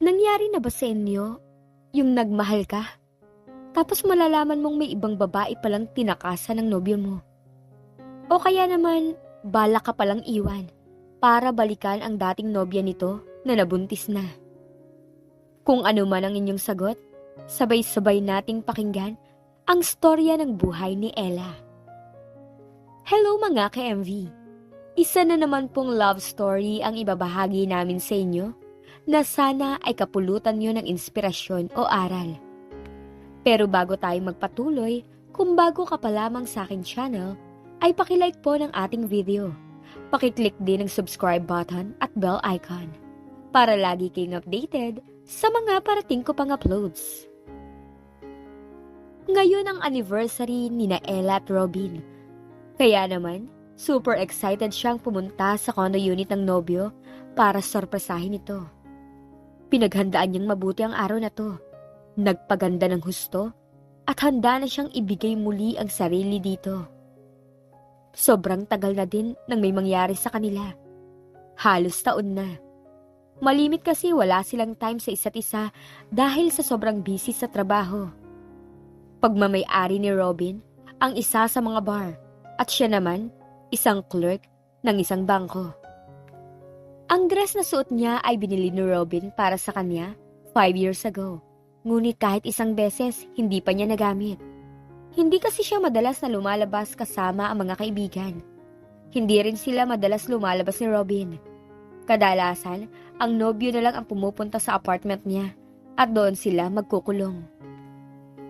Nangyari na ba sa inyo yung nagmahal ka? Tapos malalaman mong may ibang babae palang tinakasan ng nobyo mo. O kaya naman, bala ka palang iwan para balikan ang dating nobya nito na nabuntis na. Kung ano man ang inyong sagot, sabay-sabay nating pakinggan ang storya ng buhay ni Ella. Hello mga ka-MV! Isa na naman pong love story ang ibabahagi namin sa inyo na sana ay kapulutan nyo ng inspirasyon o aral. Pero bago tayo magpatuloy, kung bago ka pa lamang sa aking channel, ay pakilike po ng ating video. Pakiclick din ang subscribe button at bell icon para lagi kayong updated sa mga parating ko pang uploads. Ngayon ang anniversary ni na Ella at Robin. Kaya naman, super excited siyang pumunta sa condo unit ng nobyo para sorpresahin ito. Pinaghandaan niyang mabuti ang araw na to. Nagpaganda ng husto at handa na siyang ibigay muli ang sarili dito. Sobrang tagal na din nang may mangyari sa kanila. Halos taon na. Malimit kasi wala silang time sa isa't isa dahil sa sobrang busy sa trabaho. Pagmamay-ari ni Robin ang isa sa mga bar at siya naman isang clerk ng isang bangko. Ang dress na suot niya ay binili ni Robin para sa kanya 5 years ago. Ngunit kahit isang beses, hindi pa niya nagamit. Hindi kasi siya madalas na lumalabas kasama ang mga kaibigan. Hindi rin sila madalas lumalabas ni Robin. Kadalasan, ang nobyo na lang ang pumupunta sa apartment niya at doon sila magkukulong.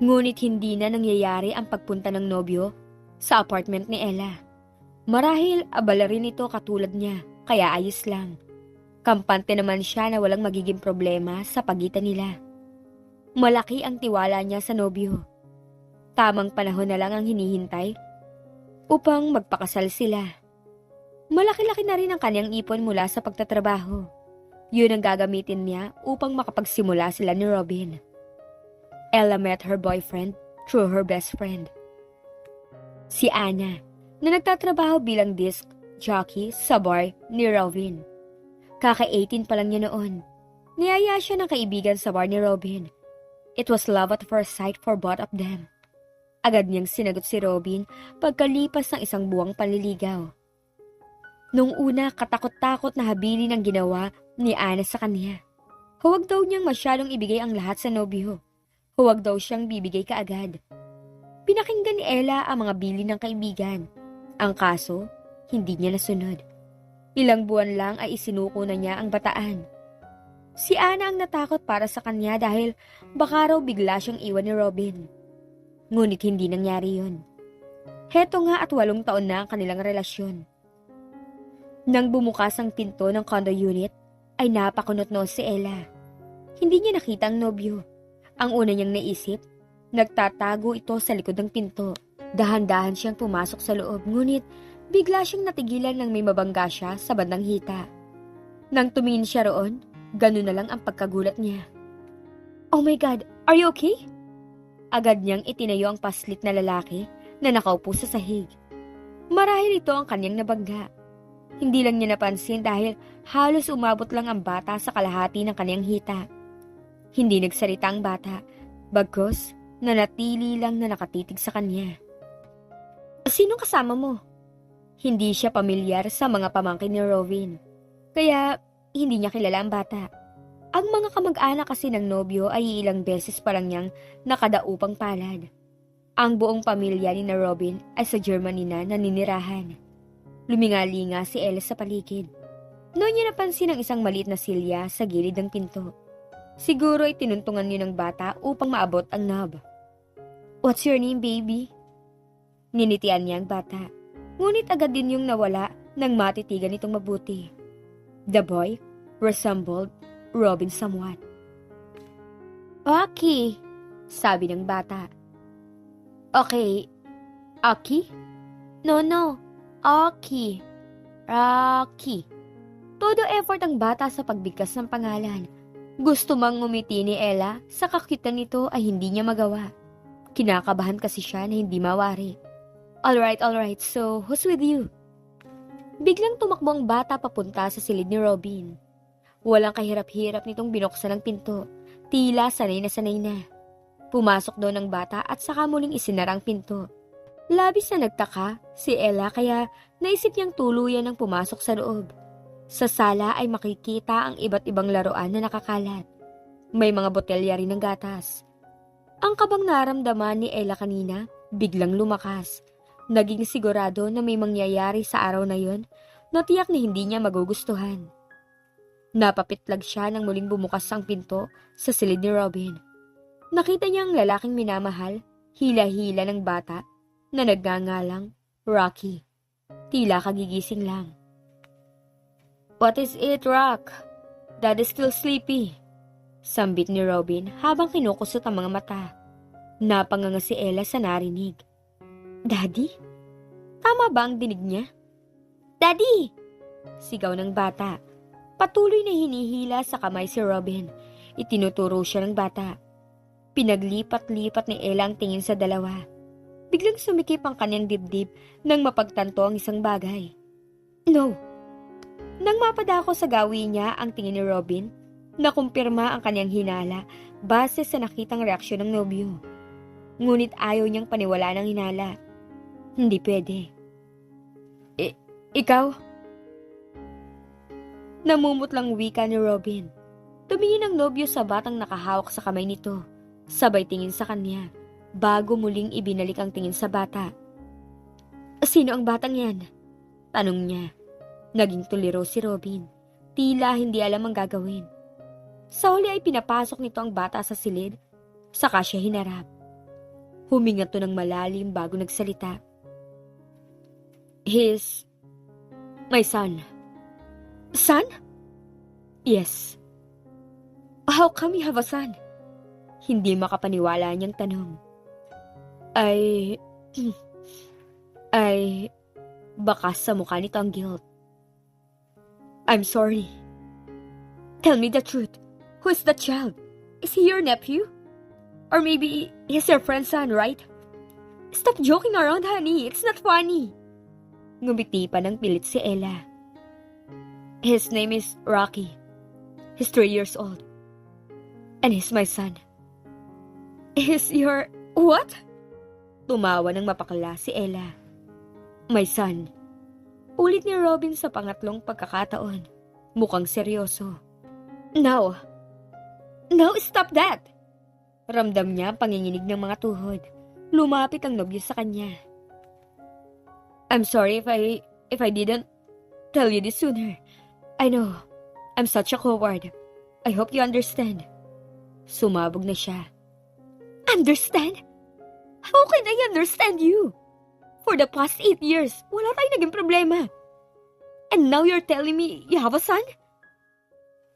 Ngunit hindi na nangyayari ang pagpunta ng nobyo sa apartment ni Ella. Marahil abala rin ito katulad niya, kaya ayos lang. Kampante naman siya na walang magiging problema sa pagitan nila. Malaki ang tiwala niya sa nobyo. Tamang panahon na lang ang hinihintay upang magpakasal sila. Malaki-laki na rin ang kanyang ipon mula sa pagtatrabaho. Yun ang gagamitin niya upang makapagsimula sila ni Robin. Ella met her boyfriend through her best friend, si Anna, na nagtatrabaho bilang disc jockey sa bar ni Robin. Kaka-18 pa lang niya noon. Niyaya siya ng kaibigan sa bar ni Robin. It was love at first sight for both of them. Agad niyang sinagot si Robin pagkalipas ng isang buwang panliligaw. Nung una, katakot-takot na habilin ang ginawa ni Anna sa kanya. Huwag daw niyang masyadong ibigay ang lahat sa nobyo. Huwag daw siyang bibigay kaagad. Pinakinggan ni Ella ang mga bilin ng kaibigan. Ang kaso, hindi niya nasunod. Ilang buwan lang ay isinuko na niya ang bataan. Si Anna ang natakot para sa kanya dahil baka raw bigla siyang iwan ni Robin. Ngunit hindi nangyari yun. Heto nga at 8 taon na ang kanilang relasyon. Nang bumukas ang pinto ng condo unit, ay napakunot-no si Ella. Hindi niya nakita ang nobyo. Ang una niyang naisip, nagtatago ito sa likod ng pinto. Dahan-dahan siyang pumasok sa loob, ngunit bigla siyang natigilan nang may mabangga siya sa bandang hita. Nang tumingin siya roon, ganun na lang ang pagkagulat niya. Oh my God, are you okay? Agad niyang itinayo ang paslit na lalaki na nakaupo sa sahig. Marahil ito ang kanyang nabangga. Hindi lang niya napansin dahil halos umabot lang ang bata sa kalahati ng kanyang hita. Hindi nagsalita ang bata, bagkus nanatili lang na nakatitig sa kanya. Sino kasama mo? Hindi siya pamilyar sa mga pamangkin ni Robin, kaya hindi niya kilala ang bata. Ang mga kamag-anak kasi ng nobyo ay ilang beses pa lang niyang nakadaupang palad. Ang buong pamilya ni na Robin ay sa Germany na naninirahan. Lumingalinga si Ella sa paligid. Noon niya napansin ang isang maliit na silya sa gilid ng pinto. Siguro ay tinuntungan niyo ng bata upang maabot ang knob. What's your name, baby? Ninitian niya ang bata. Ngunit agad din yung nawala nang matitigan itong mabuti. The boy resembled Robin somewhat. Aki, sabi ng bata. Okay, Aki? No, Aki. Rocky. Todo effort ang bata sa pagbigkas ng pangalan. Gusto mang ngumiti ni Ella, sa kakitan nito ay hindi niya magawa. Kinakabahan kasi siya na hindi mawari. Alright, so who's with you? Biglang tumakbo ang bata papunta sa silid ni Robin. Walang kahirap-hirap nitong binuksan ang pinto. Tila sanay na sanay na. Pumasok daw ng bata at saka muling isinara ang pinto. Labis na nagtaka si Ella kaya naisip niyang tuluyan ng pumasok sa loob. Sa sala ay makikita ang iba't ibang laruan na nakakalat. May mga botelya rin ng gatas. Ang kabang naramdaman ni Ella kanina biglang lumakas. Naging sigurado na may mangyayari sa araw na yon na tiyak na hindi niya magugustuhan. Napapitlag siya nang muling bumukas ang pinto sa silid ni Robin. Nakita niya ang lalaking minamahal, hila-hila ng bata, na nagngangalang Rocky. Tila kagigising lang. "What is it, Rock? Dad is still sleepy," sambit ni Robin habang kinukusot ang mga mata. Napanganga si Ella sa narinig. "Daddy? Tama ba ang dinig niya?" "Daddy!" sigaw ng bata. Patuloy na hinihila sa kamay si Robin. Itinuturo siya ng bata. Pinaglipat-lipat ni Ella ang tingin sa dalawa. Biglang sumikip ang kanyang dibdib nang mapagtanto ang isang bagay. "No." Nang mapadako sa gawin niya ang tingin ni Robin, nakumpirma ang kanyang hinala base sa nakitang reaksyon ng nobyo. Ngunit ayaw niyang paniwalaan ang hinala. Hindi pwede. Ikaw?" Namumutlang wika ni Robin. Tumingin ang nobyo sa batang nakahawak sa kamay nito. Sabay tingin sa kanya, bago muling ibinalik ang tingin sa bata. "Sino ang batang yan?" tanong niya. Naging tuliro si Robin. Tila hindi alam ang gagawin. Sa huli ay pinapasok nito ang bata sa silid, saka siya hinarap. Huminga to ng malalim bago nagsalita. "He's my son." "Son?" "Yes." "How come you have a son?" Hindi makapaniwala niyang tanong. Ay, bakas sa mukha nito ang guilt. "I'm sorry." "Tell me the truth. Who is that child? Is he your nephew? Or maybe he's your friend's son, right? Stop joking around, honey. It's not funny." Ngumiti pa ng pilit si Ella. "His name is Rocky. He's 3 years old. And he's my son." "Is your... what?" Tumawa ng mapakala si Ella. "My son." Ulit ni Robin sa pangatlong pagkakataon. Mukhang seryoso. No, stop that!" Ramdam niya ang panginginig ng mga tuhod. Lumapit ang nobyo sa kanya. "I'm sorry if I didn't tell you this sooner. I know, I'm such a coward. I hope you understand." Sumabog na siya. "Understand? How can I understand you? For the past 8 years, wala tayong naging problema. And now you're telling me you have a son?"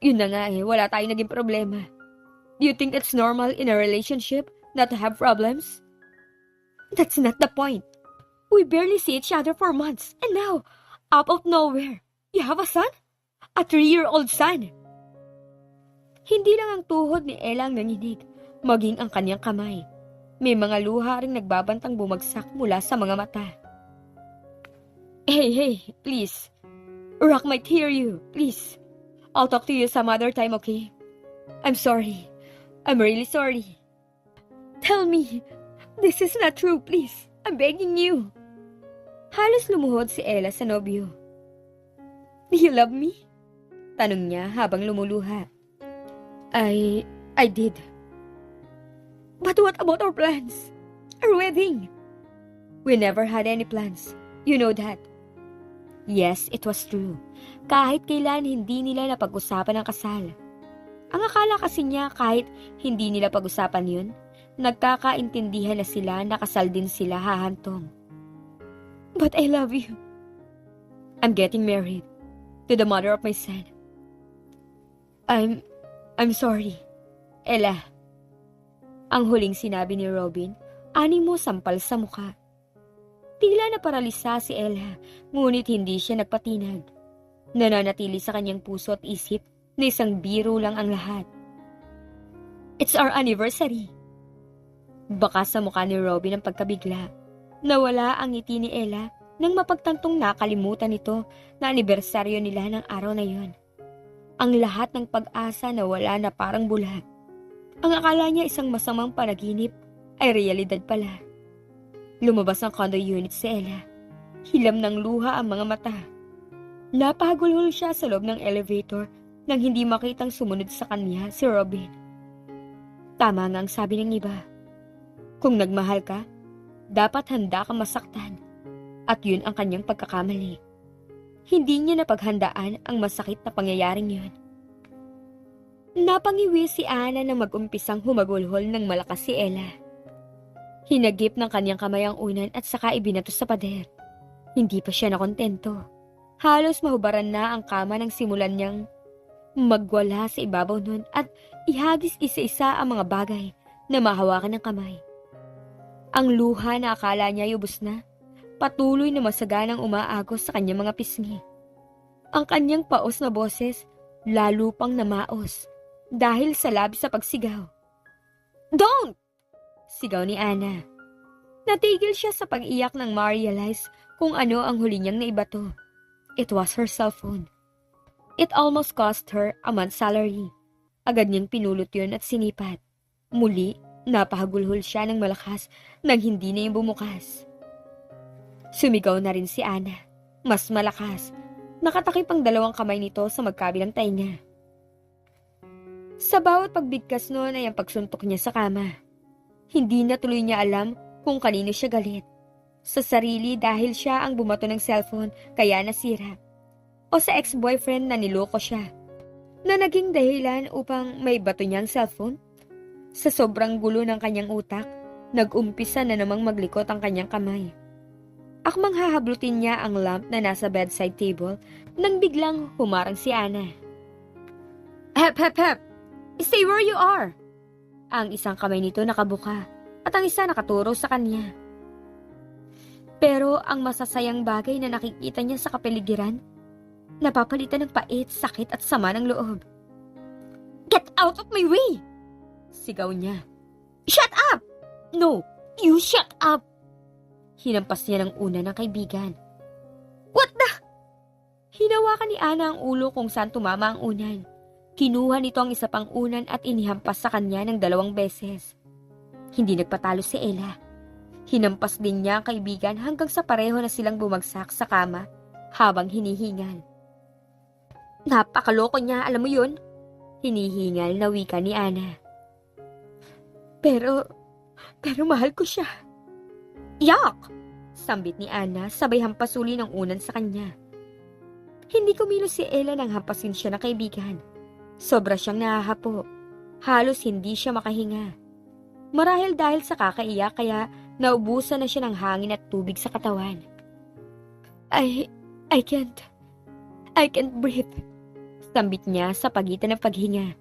"Yun na nga wala tayong naging problema. Do you think it's normal in a relationship not to have problems?" "That's not the point. We barely see each other for months, and now, out of nowhere, you have a son? A 3-year-old son?" Hindi lang ang tuhod ni Ella ang nanginig, maging ang kanyang kamay. May mga luha ring nagbabantang bumagsak mula sa mga mata. Hey, please. Rock might hear you, please. I'll talk to you some other time, okay? I'm sorry. I'm really sorry. Tell me, this is not true, please. I'm begging you." Halos lumuhod si Ella sa nobyo. "Do you love me?" tanong niya habang lumuluha. I did. But what about our plans? Our wedding? We never had any plans. You know that. Yes, it was true. Kahit kailan hindi nila napag-usapan ang kasal. Ang akala kasi niya kahit hindi nila pag-usapan yun, nagkakaintindihan na sila na kasal din sila hahantong. But I love you. I'm getting married to the mother of my son. I'm sorry, Ella. Ang huling sinabi ni Robin, animo sampal sa mukha. Tila na paralisa si Ella, ngunit hindi siya nagpatinag. Nananatili sa kanyang puso at isip na isang biro lang ang lahat. It's our anniversary. Baka sa mukha ni Robin ang pagkabigla. Nawala ang ngiti ni Ella nang mapagtantong nakalimutan nito na anibersaryo nila ng araw na yon. Ang lahat ng pag-asa na wala na parang bulag. Ang akala niya isang masamang panaginip ay realidad pala. Lumabas ng condo unit si Ella. Hilam ng luha ang mga mata. Napahagulhol siya sa loob ng elevator nang hindi makitang sumunod sa kanya si Robin. Tama nga ang sabi ng iba. Kung nagmahal ka, dapat handa ka masaktan. At yun ang kanyang pagkakamali. Hindi niya napaghandaan ang masakit na pangyayaring yun. Napangiwi si Ana na mag-umpisang humagulhol ng malakas si Ella. Hinagip ng kanyang kamay ang unan at saka ibinato sa pader. Hindi pa siya nakontento. Halos mahubaran na ang kama nang simulan niyang magwala sa ibabaw nun at ihagis isa-isa ang mga bagay na mahawakan ng kamay. Ang luha na akala niya yubos na, patuloy na masaganang umaagos sa kanyang mga pisngi. Ang kanyang paos na boses, lalo pang namaos dahil sa labis sa pagsigaw. "Don't!" sigaw ni Ana. Natigil siya sa pag-iyak nang ma-realize kung ano ang huli niyang naibato. It was her cellphone. It almost cost her a month's salary. Agad niyang pinulot yun at sinipat. Muli, napahagulhol siya ng malakas nang hindi na yung bumukas. Sumigaw na rin si Ana. Mas malakas. Nakatakip ang dalawang kamay nito sa magkabilang tainga. Sa bawat pagbigkas noon ay ang pagsuntok niya sa kama. Hindi na tuloy niya alam kung kanino siya galit. Sa sarili dahil siya ang bumato ng cellphone kaya nasira. O sa ex-boyfriend na niloko siya. Na naging dahilan upang may bato niyang cellphone. Sa sobrang gulo ng kanyang utak, nag-umpisa na namang maglikot ang kanyang kamay. Akmang hahablutin niya ang lamp na nasa bedside table nang biglang humarang si Ana. "Hep, hep, hep! Stay where you are!" Ang isang kamay nito nakabuka at ang isa nakaturo sa kanya. Pero ang masasayang bagay na nakikita niya sa kapaligiran, napapalitan ng pait, sakit at sama ng loob. "Get out of my way!" sigaw niya. "Shut up! No, you shut up!" Hinampas niya ng una ng kaibigan. "What the?" Hinawakan ni Ana ang ulo kung saan tumama ang unan. Kinuha nito ang isa pang unan at inihampas sa kanya ng 2 beses. Hindi nagpatalo si Ella. Hinampas din niya ang kaibigan hanggang sa pareho na silang bumagsak sa kama habang hinihingal. "Napakaloko niya, alam mo yun?" Hinihingal na wika ni Ana. Pero mahal ko siya." "Yak!" sambit ni Ana sabay hampasuli ng unan sa kanya. Hindi kumilos si Ella nang hampasin siya ng kaibigan. Sobra siyang nahahapo. Halos hindi siya makahinga. Marahil dahil sa kakaiyak kaya naubusan na siya ng hangin at tubig sa katawan. I can't breathe," sambit niya sa pagitan ng paghinga.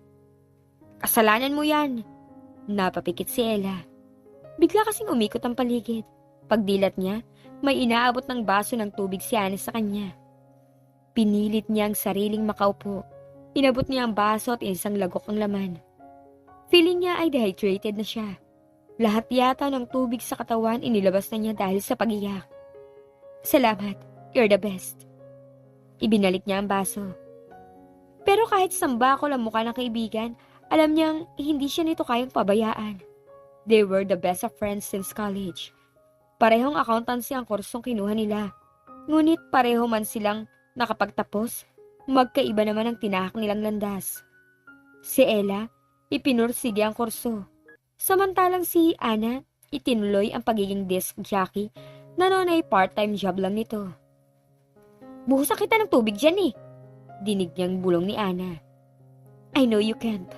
"Kasalanan mo yan," napapikit si Ella. Bigla kasing umikot ang paligid. Pagdilat niya, may inaabot ng baso ng tubig si Ana sa kanya. Pinilit niya ang sariling makaupo. Inabot niya ang baso at isang lagok ang laman. Feeling niya ay dehydrated na siya. Lahat yata ng tubig sa katawan inilabas na niya dahil sa pag-iyak. "Salamat, you're the best." Ibinalik niya ang baso. Pero kahit sambakol ang mukha ng kaibigan, alam niyang hindi siya nito kayang pabayaan. They were the best of friends since college. Parehong accountancy ang kursong kinuha nila. Ngunit pareho man silang nakapagtapos, magkaiba naman ang tinahak nilang landas. Si Ella, ipinursige ang kurso. Samantalang si Ana, itinuloy ang pagiging disc jockey na noon ay part-time job lang nito. "Buhusan kita ng tubig dyan eh," dinig niyang bulong ni Ana. "I know you can't,"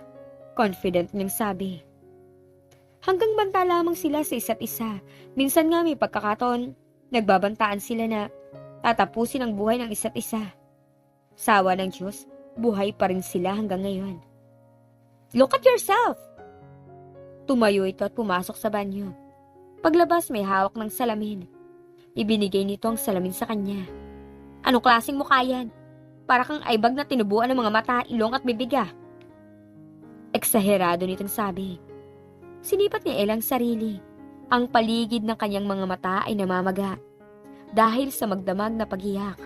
confident niyang sabi. Hanggang banta lamang sila sa isa't isa. Minsan nga may pagkakataon, nagbabantaan sila na tatapusin ang buhay ng isa't isa. Sawa ng Diyos, buhay pa rin sila hanggang ngayon. "Look at yourself!" Tumayo ito at pumasok sa banyo. Paglabas may hawak ng salamin. Ibinigay nito ang salamin sa kanya. "Anong klaseng mukha yan? Para kang aibag na tinubuan ng mga mata, ilong at bibig ah." Eksaherado nitong sabi. Sinipat ni Ella ang sarili. Ang paligid ng kanyang mga mata ay namamaga dahil sa magdamag na pag-iyak.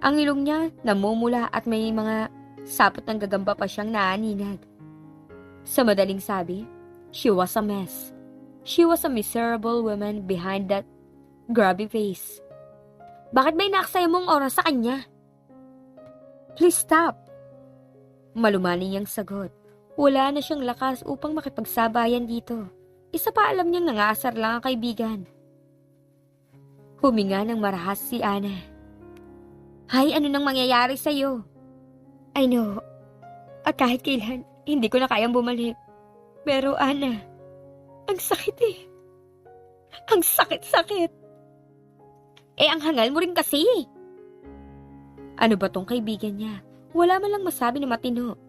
Ang ilong niya namumula at may mga Sapot ng gagamba pa siyang naaninag. Sa madaling sabi, she was a mess. She was a miserable woman behind that grubby face. Bakit ba inaaksaya mong oras sa kanya? Please stop. Malumaning niyang sagot. Wala na siyang lakas upang makipagsabayan dito. Isa pa alam niyang nangaasar lang ang kaibigan. Huminga ng marahas si Ana. Hay, ano nang mangyayari sa'yo? I know. At kahit kailan, hindi ko na kayang bumalik. Pero Ana, ang sakit eh. Ang sakit-sakit. Ang hangal mo rin kasi. Ano ba tong kaibigan niya? Wala man lang masabi na matino.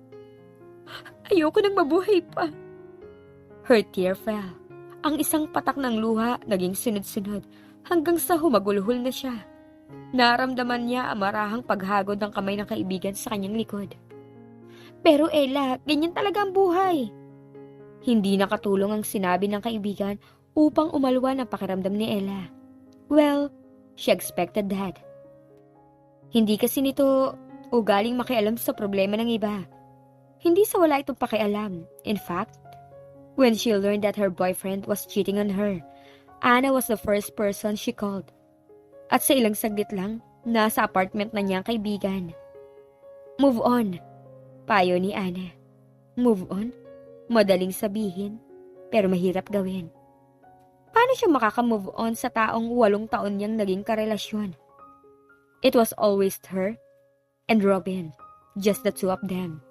Ayoko nang mabuhay pa. Her tear fell. Ang isang patak ng luha naging sunod-sunod hanggang sa humagulhol na siya. Naramdaman niya ang marahang paghagod ng kamay ng kaibigan sa kanyang likod. Pero Ella, ganyan talaga ang buhay. Hindi nakatulong ang sinabi ng kaibigan upang umalwa ng pakiramdam ni Ella. Well, she expected that. Hindi kasi nito ugaling makialam sa problema ng iba. Hindi sa wala itong pakialam. In fact, when she learned that her boyfriend was cheating on her, Ana was the first person she called. At sa ilang saglit lang, nasa apartment na niyang kaibigan. Move on, payo ni Ana. Move on? Madaling sabihin, pero mahirap gawin. Paano siya makaka-move on sa taong 8 taon niyang naging karelasyon? It was always her and Robin, just the two of them.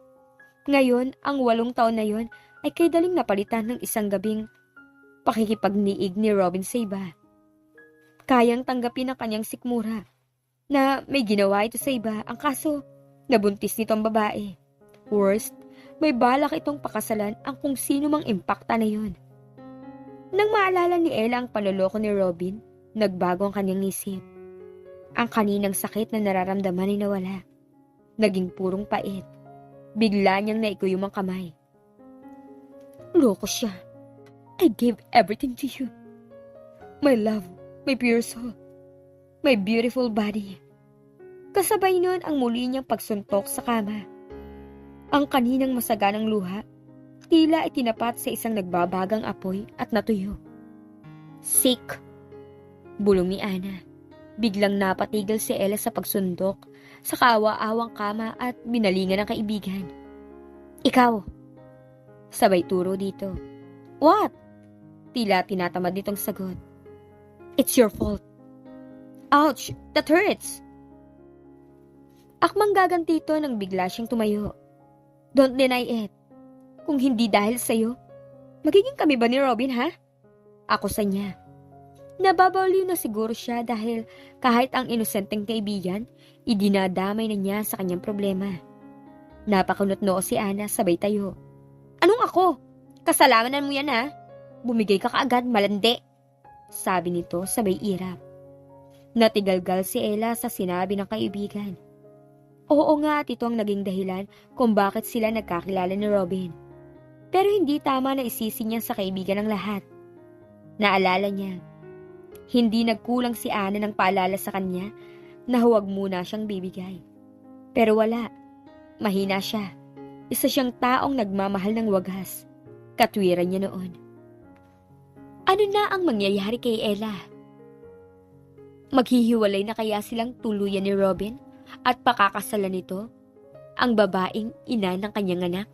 Ngayon, ang 8 taon na yon ay kay daling napalitan ng isang gabing pakikipagniig ni Robin sa iba. Kayang tanggapin ang kanyang sikmura na may ginawa ito sa iba, ang kaso nabuntis nito ang babae. Worst, may balak itong pakasalan ang kung sino mang impacta na yon. Nang maalala ni Ella ang panloloko ni Robin, nagbago ang kanyang isip. Ang kaninang sakit na nararamdaman ay nawala. Naging purong pait. Bigla niyang naikuyom ang kamay. Loko siya. I gave everything to you. My love, my pure soul, my beautiful body. Kasabay nun ang muli niyang pagsuntok sa kama. Ang kaninang masaganang luha, tila itinapat sa isang nagbabagang apoy at natuyo. Sick. Bulong ni Ana. Biglang napatigil si Ella sa pagsundok sa kaawa-awang kama at binalingan ng kaibigan. Ikaw. Sabay turo dito. What? Tila tinatamad nitong sagot. It's your fault. Ouch! That hurts! Akmang gaganti ito nang bigla siyang tumayo. Don't deny it. Kung hindi dahil sa'yo, magiging kami ba ni Robin, ha? Ako sa niya. Nababaliw na siguro siya dahil kahit ang inosenteng kaibigan, idinadamay na niya sa kanyang problema. Napakunot-noo si Ana sabay tayo. Anong ako? Kasalanan mo yan, ha? Bumigay ka kaagad, malandi. Sabi nito sabay irap. Natigalgal si Ella sa sinabi ng kaibigan. Oo nga at ito ang naging dahilan kung bakit sila nagkakilala ni Robin. Pero hindi tama na isisi niya sa kaibigan ang lahat. Naalala niya, hindi nagkulang si Ana ng paalala sa kanya na huwag muna siyang bibigay. Pero wala, mahina siya. Isa siyang taong nagmamahal ng wagas. Katwiran niya noon. Ano na ang mangyayari kay Ella? Maghihiwalay na kaya silang tuluyan ni Robin at pakakasalan nito ang babaeng ina ng kanyang anak?